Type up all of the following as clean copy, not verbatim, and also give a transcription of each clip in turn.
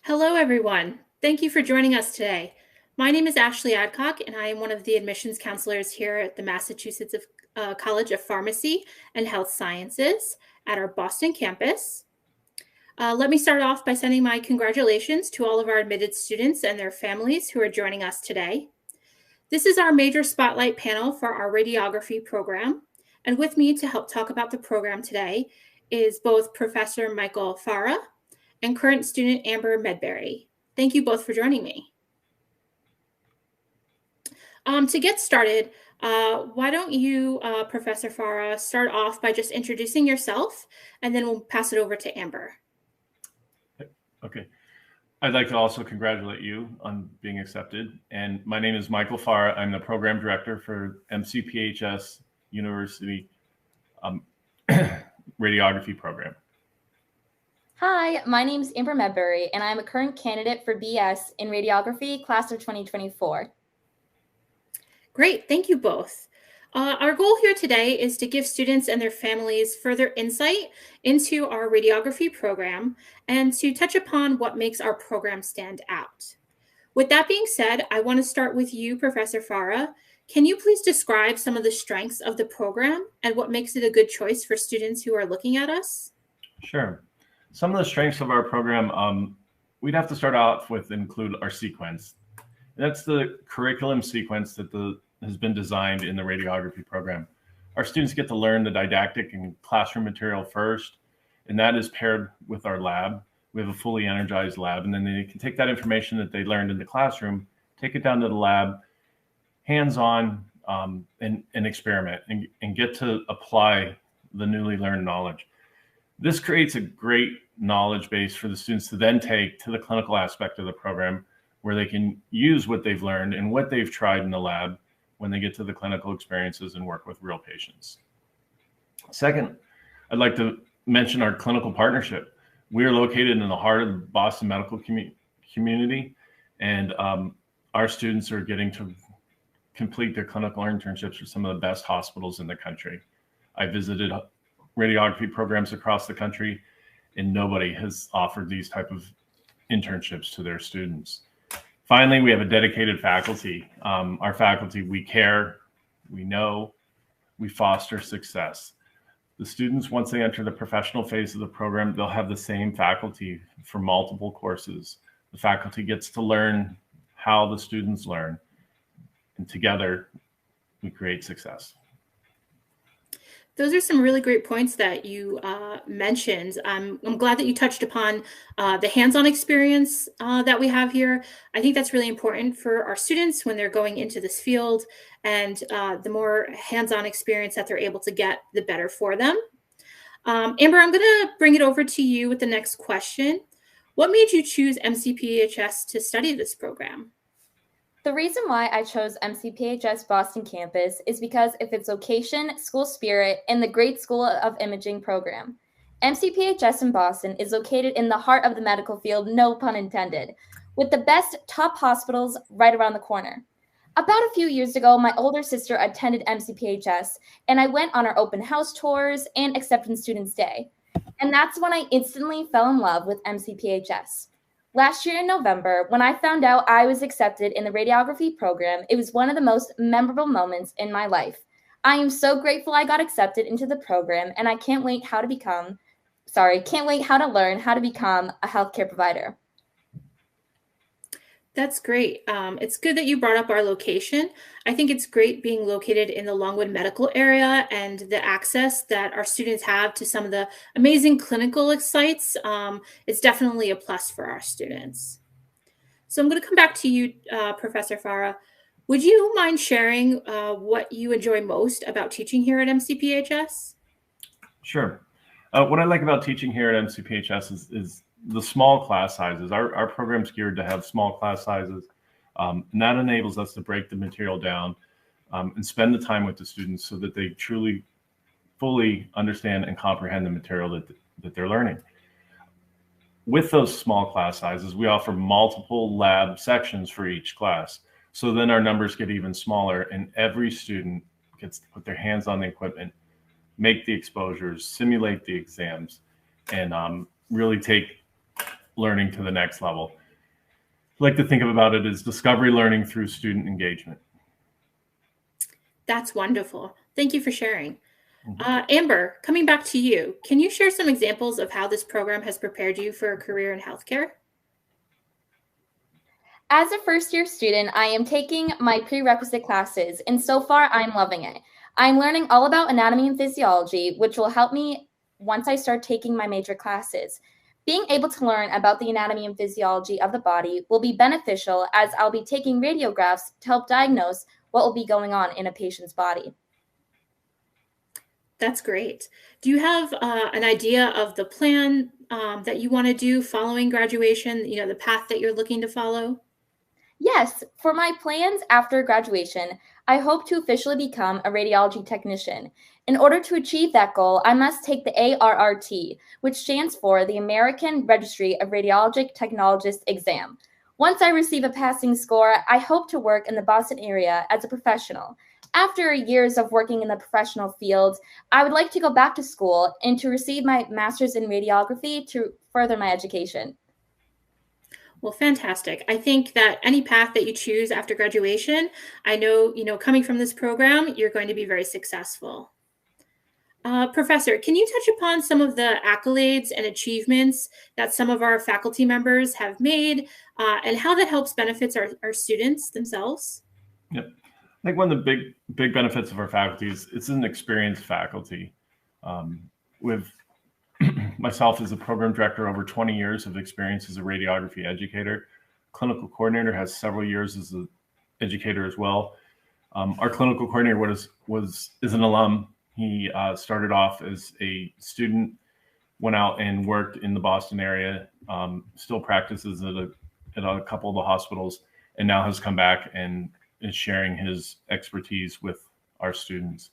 Hello, everyone. Thank you for joining us today. My name is Ashley Adcock, and I am one of the admissions counselors here at the Massachusetts College of Pharmacy and Health Sciences at our Boston campus. Let me start off by sending my congratulations to all of our admitted students and their families who are joining us today. This is our major spotlight panel for our radiography program. And with me to help talk about the program today is both Professor Michael Farah and current student Amber Medbery. Thank you both for joining me. To get started, why don't you, Professor Farah, start off by just introducing yourself, and then we'll pass it over to Amber. Okay. I'd like to also congratulate you on being accepted. And my name is Michael Farah. I'm the program director for MCPHS University Radiography program. Hi, my name is Amber Medbery, and I'm a current candidate for BS in Radiography, class of 2024. Great, thank you both. Our goal here today is to give students and their families further insight into our radiography program and to touch upon what makes our program stand out. With that being said, I want to start with you, Professor Farah. Can you please describe some of the strengths of the program and what makes it a good choice for students who are looking at us? Sure. Some of the strengths of our program, we'd have to start off with include our sequence. That's the curriculum sequence that has been designed in the radiography program. Our students get to learn the didactic and classroom material first, and that is paired with our lab. We have a fully energized lab, and then they can take that information that they learned in the classroom, take it down to the lab, hands-on, and experiment, and get to apply the newly learned knowledge. This creates a great knowledge base for the students to then take to the clinical aspect of the program, where they can use what they've learned and what they've tried in the lab when they get to the clinical experiences and work with real patients. Second, I'd like to mention our clinical partnership. We are located in the heart of the Boston medical community, and our students are getting to complete their clinical internships for some of the best hospitals in the country. I visited radiography programs across the country, and nobody has offered these type of internships to their students. Finally, we have a dedicated faculty. Our faculty, we care, we know, we foster success. The students, once they enter the professional phase of the program, they'll have the same faculty for multiple courses. The faculty gets to learn how the students learn, and together we create success. Those are some really great points that you mentioned. I'm glad that you touched upon the hands-on experience that we have here. I think that's really important for our students when they're going into this field, and the more hands-on experience that they're able to get, the better for them. Amber, I'm going to bring it over to you with the next question. What made you choose MCPHS to study this program? The reason why I chose MCPHS Boston campus is because of its location, school spirit, and the great School of Imaging program. MCPHS in Boston is located in the heart of the medical field, no pun intended, with the best top hospitals right around the corner. About a few years ago, my older sister attended MCPHS, and I went on our open house tours and acceptance students day. And that's when I instantly fell in love with MCPHS. Last year in November, when I found out I was accepted in the radiography program, it was one of the most memorable moments in my life. I am so grateful I got accepted into the program, and I can't wait how to learn how to become a healthcare provider. That's great. It's good that you brought up our location. I think it's great being located in the Longwood medical area and the access that our students have to some of the amazing clinical sites. It's definitely a plus for our students. So I'm going to come back to you, Professor Farah. Would you mind sharing what you enjoy most about teaching here at MCPHS? Sure. What I like about teaching here at MCPHS is the small class sizes. Our program's geared to have small class sizes, and that enables us to break the material down and spend the time with the students so that they truly, fully understand and comprehend the material that they're learning. With those small class sizes, we offer multiple lab sections for each class. So then our numbers get even smaller, and every student gets to put their hands on the equipment, make the exposures, simulate the exams, and really take learning to the next level. I like to think about it as discovery learning through student engagement. That's wonderful. Thank you for sharing. Amber, coming back to you, can you share some examples of how this program has prepared you for a career in healthcare? As a first-year student, I am taking my prerequisite classes, and so far I'm loving it. I'm learning all about anatomy and physiology, which will help me once I start taking my major classes. Being able to learn about the anatomy and physiology of the body will be beneficial, as I'll be taking radiographs to help diagnose what will be going on in a patient's body. That's great. Do you have an idea of the plan that you want to do following graduation, the path that you're looking to follow? Yes, for my plans after graduation, I hope to officially become a radiology technician. In order to achieve that goal, I must take the ARRT, which stands for the American Registry of Radiologic Technologists exam. Once I receive a passing score, I hope to work in the Boston area as a professional. After years of working in the professional field, I would like to go back to school and to receive my master's in radiography to further my education. Well, fantastic. I think that any path that you choose after graduation, I know, coming from this program, you're going to be very successful. Professor, can you touch upon some of the accolades and achievements that some of our faculty members have made and how that helps benefits our students themselves? Yep. I think one of the big benefits of our faculty is it's an experienced faculty. With myself as a program director, over 20 years of experience as a radiography educator. Clinical coordinator has several years as an educator as well. Our clinical coordinator is an alum. He started off as a student, went out and worked in the Boston area, still practices at a couple of the hospitals, and now has come back and is sharing his expertise with our students.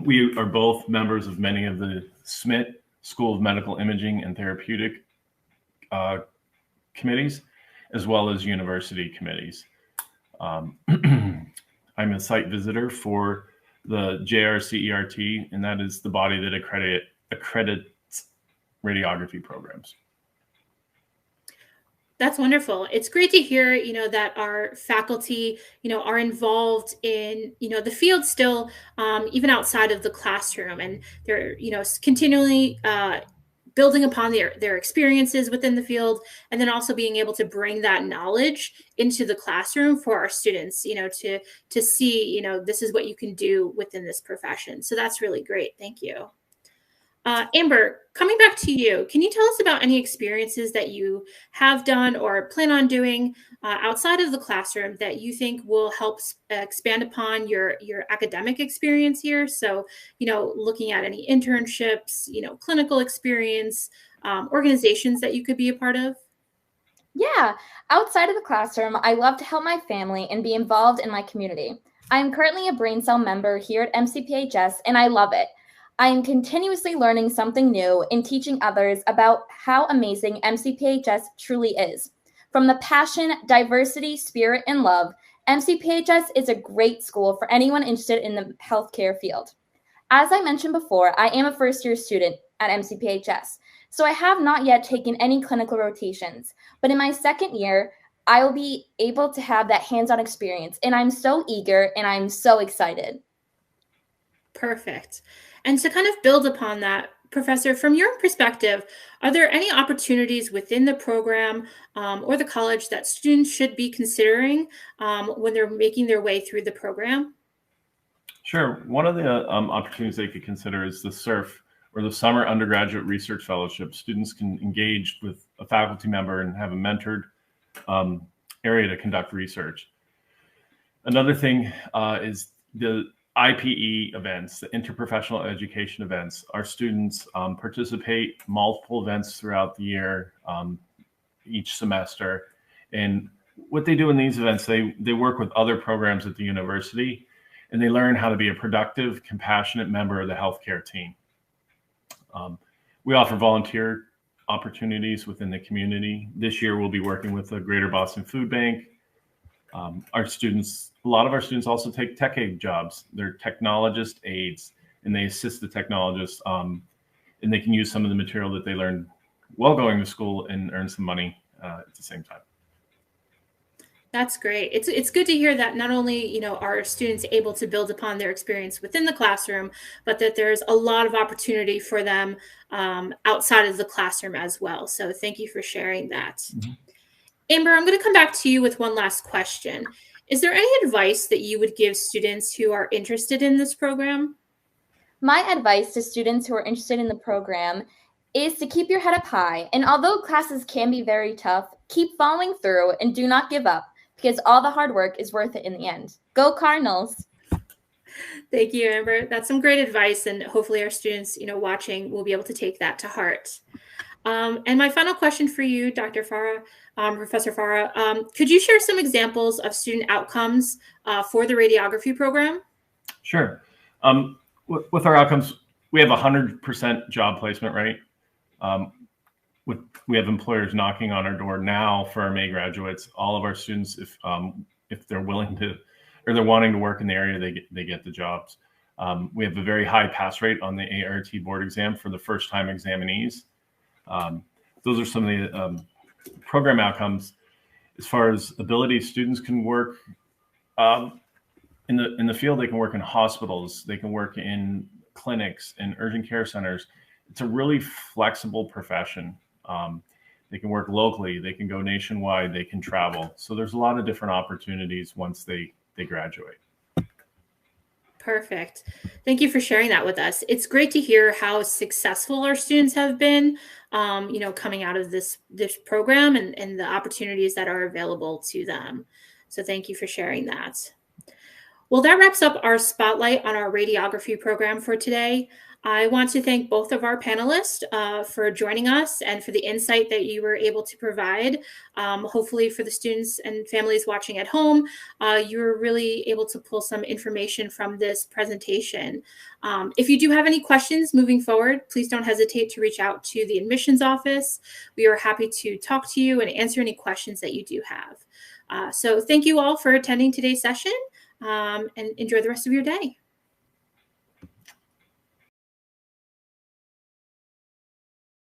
We are both members of many of the SMIT, School of Medical Imaging and Therapeutic committees, as well as university committees. I'm a site visitor for the JRCERT, and that is the body that accredits radiography programs. That's wonderful. It's great to hear, that our faculty, are involved in, the field still, even outside of the classroom, and they're, continually building upon their experiences within the field, and then also being able to bring that knowledge into the classroom for our students, to see, this is what you can do within this profession. So that's really great. Thank you. Amber, coming back to you, can you tell us about any experiences that you have done or plan on doing outside of the classroom that you think will help expand upon your academic experience here? So, looking at any internships, clinical experience, organizations that you could be a part of? Yeah, outside of the classroom, I love to help my family and be involved in my community. I am currently a brain cell member here at MCPHS, and I love it. I am continuously learning something new and teaching others about how amazing MCPHS truly is. From the passion, diversity, spirit, and love, MCPHS is a great school for anyone interested in the healthcare field. As I mentioned before, I am a first-year student at MCPHS, so I have not yet taken any clinical rotations. But in my second year, I will be able to have that hands-on experience, and I'm so eager and I'm so excited. Perfect. And to kind of build upon that, Professor, from your perspective, are there any opportunities within the program or the college that students should be considering when they're making their way through the program? Sure. One of the opportunities they could consider is the SURF, or the Summer Undergraduate Research Fellowship. Students can engage with a faculty member and have a mentored area to conduct research. Another thing is the IPE events, the interprofessional education events. Our students participate multiple events throughout the year, each semester. And what they do in these events, they work with other programs at the university, and they learn how to be a productive, compassionate member of the healthcare team. We offer volunteer opportunities within the community. This year, we'll be working with the Greater Boston Food Bank. A lot of our students also take tech aid jobs. They're technologist aides, and they assist the technologists, and they can use some of the material that they learned while going to school and earn some money at the same time. That's great. It's good to hear that not only, are students able to build upon their experience within the classroom, but that there's a lot of opportunity for them outside of the classroom as well. So thank you for sharing that. Mm-hmm. Amber, I'm going to come back to you with one last question. Is there any advice that you would give students who are interested in this program? My advice to students who are interested in the program is to keep your head up high. And although classes can be very tough, keep following through and do not give up, because all the hard work is worth it in the end. Go Cardinals! Thank you, Amber. That's some great advice, and hopefully our students, watching will be able to take that to heart. And my final question for you, Dr. Farah, Professor Farah, could you share some examples of student outcomes for the radiography program? Sure. With our outcomes, we have 100% job placement rate. We have employers knocking on our door now for our May graduates. All of our students, if they're willing to, or they're wanting to work in the area, they get the jobs. We have a very high pass rate on the ART board exam for the first-time examinees. Those are some of the program outcomes. As far as ability, students can work in the field. They can work in hospitals. They can work in clinics and urgent care centers. It's a really flexible profession. They can work locally. They can go nationwide. They can travel. So there's a lot of different opportunities once they graduate. Perfect. Thank you for sharing that with us. It's great to hear how successful our students have been, coming out of this program and the opportunities that are available to them. So thank you for sharing that. Well, that wraps up our spotlight on our radiography program for today. I want to thank both of our panelists for joining us and for the insight that you were able to provide. Hopefully for the students and families watching at home, you were really able to pull some information from this presentation. If you do have any questions moving forward, please don't hesitate to reach out to the admissions office. We are happy to talk to you and answer any questions that you do have. So thank you all for attending today's session, and enjoy the rest of your day.